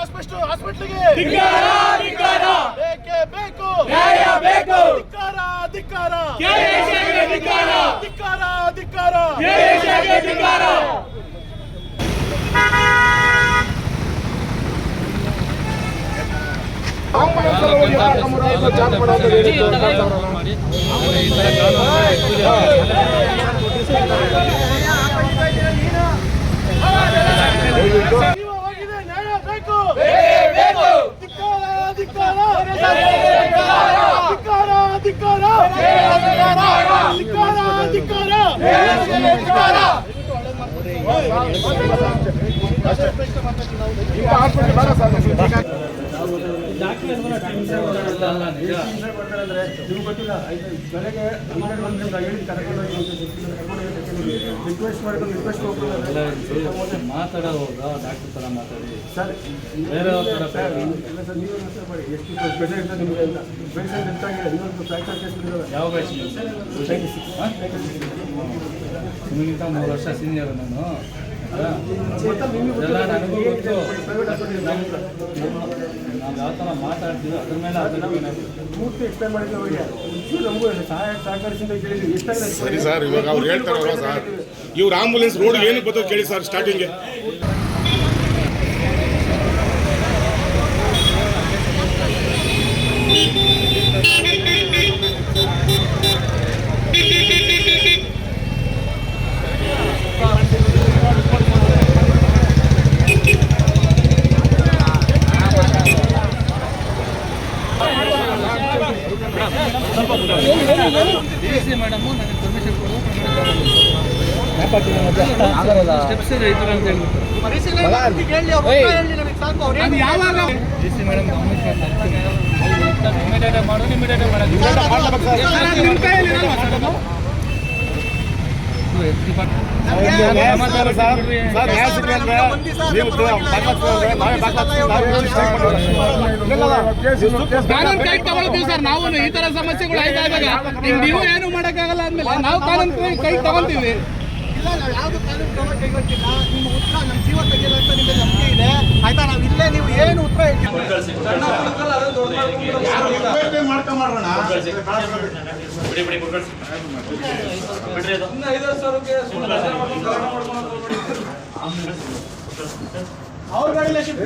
ಹಾಸ್ಪಿಟಲ್ಗೆ ಬೇಕೇ ಬೇಕು ಧಿಕ್ಕಾರ ಮಾತಾಡೋವಾಗ ಡಾಕ್ಟರ್ ತರ ಮಾತಾಡಿ ಸರ್ ಬೇರೆ ಎಷ್ಟು ಪೇಷಂಟ್ ನಿಮಗೆ ಅಂತ ಪೇಷಂಟ್ ಎಂತಾಗಿದೆ ಇನ್ನೊಂದು ಫ್ರ್ಯಾಕ್ಚರ್ ಕೇಸ್ ಯಾವ ನಿಮಗಿಂತ 3 ವರ್ಷ ಸೀನಿಯರ್ ನಾನು ಎಲ್ಲ ನನಗೂ ಗೊತ್ತು. ನಾವು ಯಾವ ಥರ ಮಾತಾಡ್ತೀವಿ ಅದ್ರ ಮೇಲೆ ಪೂರ್ತಿ ಎಕ್ಸ್ಪ್ಲೈನ್ ಮಾಡಿದ್ವಿ ಅವರಿಗೆ. ನಮಗೂ ಸಹಕರಿಸಿದ ಕೇಳಿದ್ವಿ ಎಷ್ಟಾಗಿದೆ ಸರಿ ಸರ್. ಇವಾಗ ಅವ್ರು ಹೇಳ್ತಾರಲ್ಲ ಸರ್, ಇವ್ರು ಆಂಬುಲೆನ್ಸ್ ರೋಡ್ ಏನು ಬರ್ತದೆ ಕೇಳಿ ಸರ್. ಸ್ಟಾರ್ಟಿಂಗ್ಗೆ ಮೇಡಮ್ ನನಗೆ ಪರ್ಮಿಷನ್ ಕೊಡು ಸ್ಟೆಪ್ಸ್ ರೈತರ ಅಂತ ಡಿ ಸಿ ಮೇಡಮ್ ಇಮಿಡಿಯೇಟ್ ಮಾಡೋದು ಇಮಿಡಿಯೇಟ್ ಮಾಡೋದು ಕೈ ತಗೊಳ್ತೀವಿ ಸರ್. ನಾವು ಈ ತರ ಸಮಸ್ಯೆಗಳು ಆಯ್ತಾಗ ನೀವು ಏನು ಮಾಡಕ್ಕಾಗಲ್ಲ ಅಂದ್ಮೇಲೆ ನಾವು ಕಾನೂನು ಕೈ ತಗೊಳ್ತೀವಿ. ಯಾವ್ದು ಕಾನೂನು ಕ್ರಮ ಕೈಗೊಳ್ತಿಲ್ಲ. ನಿಮ್ಮ ಉತ್ತರ ನಮ್ಮ ಜೀವ ತೆಗೆಯಲ್ಲ ಅಂತ ನಿಮಗೆ ನಂಬಿಕೆ ಇದೆ ಆಯ್ತಾ. ನಾವು ಇಲ್ಲೇ ನೀವು ಏನು ಉತ್ತರ ಅವ್ರ ಗಾಡಿಯಲ್ಲಿ ಶಿಫ್ಟ್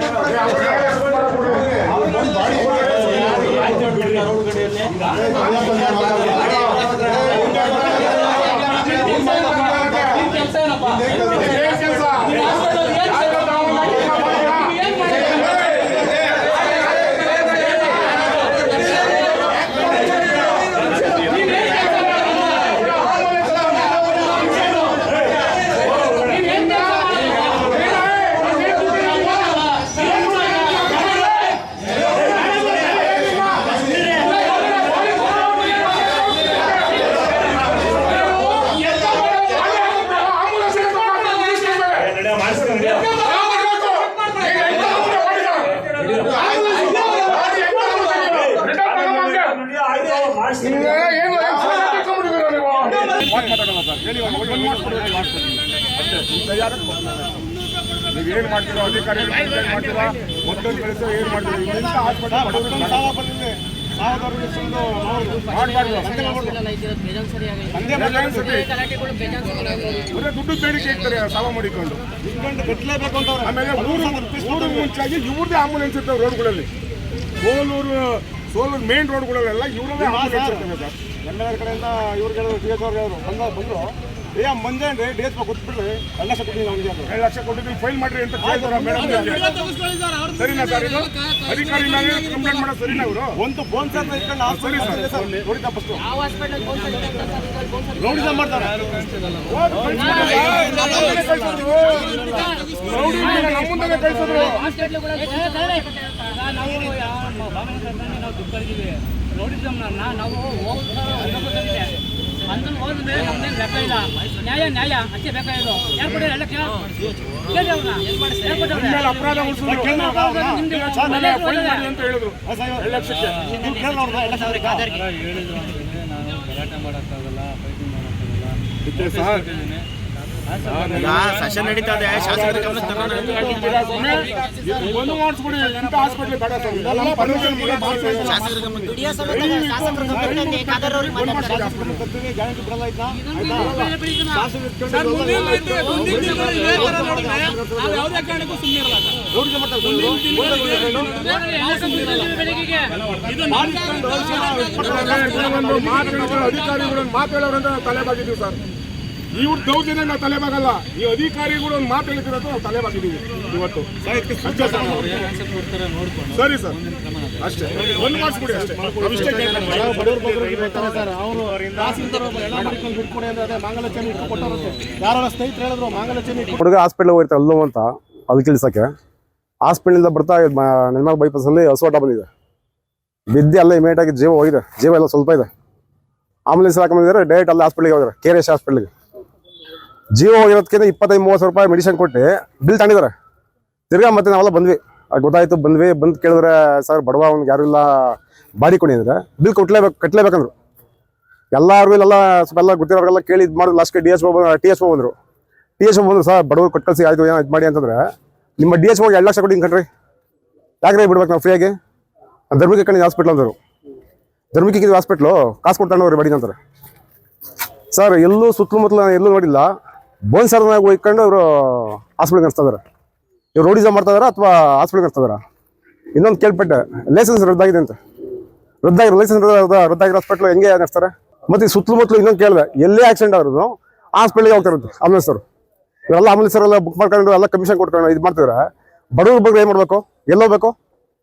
ನೀವೇನು ಮಾಡ್ತೀರೋ ಅಧಿಕಾರಿಗಳು ಮಾಡ್ತೀರಾ ಮತ್ತೊಂದು ಕೆಲಸ ಏನು ಮಾಡ್ತೀರೋ ಇಂಥ ಹಾಸ್ಪಿಟಲ್ ದುಡ್ಡು ಬೇಡಿಕೆ ಇರ್ತಾರೆ ಸಾವ ಮಾಡಿಕೊಂಡು ಕಟ್ಟಲೇಬೇಕು ಅಂತ. ಆಮೇಲೆ ಊರು ಮುಂಚಾಗಿ ಇವ್ರದೇ ಆಂಬುಲೆನ್ಸ್ ಇರ್ತವೆ ರೋಡ್ಗಳಲ್ಲಿ. ಸೋಲೂರು ಮೇನ್ ರೋಡ್ಗಳಲ್ಲೆಲ್ಲ ಇವರದೇ ಆಂಬುಲೆನ್ಸ್ ಇರ್ತವೆ ಸರ್. ಎಲ್ಲ ಕಡೆಯಿಂದ ಇವ್ರಿಗೆ ಬಂದರು ಮುಂಜಾನೆ ಡೇಟ್ ಕೊಟ್ಬಿಟ್ರೆ 2 ಲಕ್ಷ ಕೊಟ್ಟಿದ್ದೀವಿ. ನಮಗೆ 2 ಲಕ್ಷ ಕೊಟ್ಟಿದ್ದೀವಿ ಫೈಲ್ ಮಾಡಿರಿ ಅಂತ ಕೇಳಿದ್ರು ಮೇಡಮ್. ಸರಿನಾ ಸರ್? ಇದು ಅಧಿಕಾರಿ ಮೇಲೆ ಕಂಪ್ಲೇಂಟ್ ಮಾಡೋದು ಸರಿನಾ? ಇವರು ಒಂದು ಫೋನ್ ಸರ್ ಸರಿ ಸರ್ ನೋಡಿ ತಪ್ಪಿಸ್ತು ನೋಡಿ ಸರ್ ಮಾಡ್ತಾರೆ. ನಮ್ಮಂದಾಗೆ ಕಳಿಸೋದು ನಾವು ಅಂದನ್ನು ಹೋದ್ಮೇಲೆ ನಮ್ದೇನು ಲೆಕ್ಕ ಇಲ್ಲ. ನ್ಯಾಯ ಅಷ್ಟೇ ಬೇಕಾಗಿದ್ದು. ಯಾರು ಕೊಡಿ 2 ಲಕ್ಷ ಕೇಳಿ ಅವ್ರನ್ನ ಅಪರಾಧ ಅಂತ ಹೇಳಿದ್ರು. 2 ಲಕ್ಷಕ್ಕೆ ನಾನು ಗಲಾಟೆ ಮಾಡೋಕ್ಕಾಗಲ್ಲ, ಫೈಟಿಂಗ್ ಮಾಡೋಕ್ಕಾಗಲ್ಲ. ಈಗ ಸೆಷನ್ ನಡೀತಾ ಇದೆ, ಶಾಸಕರ ಗಮನಕ್ಕೆ ತರೋಣ ಅಂತ ಹೇಳ್ತಿದ್ದೀವಿ. ಒಂದು ಮಾಡಿಸ್ಬಿಡಿ, ಇಂಥ ಹಾಸ್ಪಿಟ್ಲ್ ಬೇಡ ಸರ್. ಎಲ್ಲ ಪರ್ಮಿಷನ್ ಶಾಸಕರ ಗಮನಕ್ಕೆ ಗ್ಯಾರಂಟಿ ಬಿಡಲ್ಲ ಇದ್ನ ಸರ್, ಮುಂದಿನ ದಿನಗಳಲ್ಲಿ ಇದೇ ತರ ನೋಡಿದ್ರೆ ನಾವು ಯಾವುದೇ ಕಾರಣಕ್ಕೂ ಸುಮ್ಮನೆ ಇರಲ್ಲ ಸರ್. ಇದು ಒಂದು ಅಧಿಕಾರಿಗಳು ಮಾತು ಹೇಳೋರಂತ ನಾವು ತಲೆ ಬಾಗಿದ್ದೀವಿ ಸರ್. ಇವ್ರ ದೌರ್ಜನ್ಯ ನಾವು ತಲೆ ಬಾಗಲ್ಲ. ಈ ಅಧಿಕಾರಿಗಳು ಒಂದು ಮಾತು ಹೇಳ್ತಿರೋದು ನಾವು ತಲೆ ಬಾಗಿದ್ದೀವಿ ಇವತ್ತು. ಅಷ್ಟೇ ಸರ್. ಸರಿ ಸರ್, ಅಷ್ಟೇ ಒಂದು ಮಾಡಿಸ್ಬಿಡಿ ಅಷ್ಟೇ. ಅವಿಷ್ಟೇ ಸರ್ ಅವರು ಬಿಟ್ಕೊಡಿ ಅಂದ್ರೆ ಅದೇ ಮಾಂಗಲ್ಯ ಇಟ್ಟು ಕೊಟ್ಟವ್ರಂತೆ. ಯಾರ ಸ್ನೇಹಿತರು ಹೇಳಿದ್ರು ಮಾಂಗಲ್ಯ ಇಟ್ಟು ಹುಡುಗ ಹಾಸ್ಪಿಟ್ಲ್ ಹೋಗ್ತಾರೆ ಅಲ್ಲೋ ಅಂತ ಅದಕ್ಕೆ ಇಳಿಸೋಕ್ಕೆ ಹಾಸ್ಪಿಟ್ಲಿಂದ ಬರ್ತಾ ನೆಲಮಂಗಲ ಬೈಪಾಸಲ್ಲಿ ಹಸುವಾಟ ಬಂದಿದೆ. ಬಿದ್ದು ಅಲ್ಲೇ ಇಮಿಡಿಯೇಟ್ ಆಗಿ ಜೀವ ಹೋಗಿದೆ. ಜೀವ ಎಲ್ಲ ಸ್ವಲ್ಪ ಇದೆ. ಆಂಬುಲೆನ್ಸ್ ಹಾಕೊಂಡಿದ್ದಾರೆ. ಡೈರೆಕ್ಟ್ ಅಲ್ಲಿ ಹಾಸ್ಪಿಟ್ಲಿಗೆ ಹೋಗಿದ್ದಾರೆ, KRS ಹಾಸ್ಪಿಟ್ಲಿಗೆ. ಜೀವ ಹೋಗಿರೋದಕ್ಕಿಂತ 25-30 ರೂಪಾಯಿ ಮೆಡಿಸಿನ್ ಕೊಟ್ಟು ಬಿಲ್ ತಗೊಂಡಿದ್ದಾರೆ. ತಿರ್ಗಾ ಮತ್ತೆ ನಾವೆಲ್ಲ ಬಂದ್ವಿ, ಗೊತ್ತಾಯ್ತು. ಬಂದು ಕೇಳಿದ್ರೆ ಸರ್ ಬಡವ ಅವ್ನಿಗೆ ಯಾರು ಇಲ್ಲ ಬಾಡಿ ಕೊಡಿ ಅಂದರೆ ಬಿಲ್ ಕಟ್ಟಲೇಬೇಕಂದ್ರು. ಎಲ್ಲರಿಗೂ ಇಲ್ಲೆಲ್ಲ ಸ್ವಲ್ಪ ಎಲ್ಲ ಗೊತ್ತಿರೋರೆಲ್ಲ ಕೇಳಿ ಇದು ಮಾಡಿದ್ರು. ಲಾಸ್ಟ್ಗೆ THO ಬಂದರು. THO ಬಂದರು, ಸರ್ ಬಡವರು ಕೊಟ್ಟು ಕಳಿಸಿ ಆಯಿತು ಏನೋ ಇದು ಮಾಡಿ ಅಂತಂದ್ರೆ ನಿಮ್ಮ DHO 2 ಲಕ್ಷ ಕೊಡಿ ಕಣ್ರಿ, ಯಾಕ್ರೆ ಬಿಡ್ಬೇಕು ನಾವು ಫ್ರೀಯಾಗಿ? ಧರ್ಮಕ್ಕೆ ಕಣ್ಣಿಗೆ ಹಾಸ್ಪಿಟ್ಲ್ ಅಂದರು. ಧರ್ಮಕ್ಕೆ ಹಾಸ್ಪಿಟ್ಲು ಕಾಸು ಕೊಡ್ತಾನೆ ಬಾಡಿ ಅಂತಾರೆ. ಸರ್ ಎಲ್ಲೂ ಸುತ್ತಮುತ್ತಲು ಎಲ್ಲೂ ನೋಡಿಲ್ಲ. ಬೋನ್ ಸರ್ನಾಗ ಹೋಗ್ಕೊಂಡು ಅವರು ಹಾಸ್ಪಿಟ್ಲಿಗೆ ನಡೆಸ್ತಾ ಇದಾರೆ. ಇವ್ರು ರೋಡಿಸಮ್ ಮಾಡ್ತಾ ಇದಾರ ಅಥವಾ ಹಾಸ್ಪಿಟ್ಲಿಗೆ ನಡೆಸ್ತಾ ಇದಾರ? ಇನ್ನೊಂದು ಕೇಳ್ಪಟ್ಟೆ, ಲೈಸೆನ್ಸ್ ರದ್ದಾಗಿದೆ ಅಂತ. ಲೈಸೆನ್ಸ್ ರದ್ದಾಗಿರೋ ಹಾಸ್ಪಿಟ್ಲು ಹೆಂಗೆ ನಡೆಸ್ತಾರೆ? ಮತ್ತೆ ಸುತ್ತಮುತ್ತಲು ಇನ್ನೊಂದು ಕೇಳಿದೆ, ಎಲ್ಲೇ ಆಕ್ಸಿಡೆಂಟ್ ಆದ್ರೂ ಹಾಸ್ಪಿಟ್ಲಿಗೆ ಹೋಗ್ತಾರಂತೆ ಆಂಬುಲೆನ್ಸ್ ಅವರು. ಇವರೆಲ್ಲ ಆಂಬುಲೆನ್ಸ್ ಎಲ್ಲ ಬುಕ್ ಮಾಡ್ಕೊಂಡು ಎಲ್ಲ ಕಮಿಷನ್ ಕೊಟ್ಕೊಂಡು ಇದು ಮಾಡ್ತಿದ್ರೆ ಬಡವ್ರ ಬಗ್ಗೆ ಏನು ಮಾಡಬೇಕು? ಎಲ್ಲೋಗ್ಬೇಕು?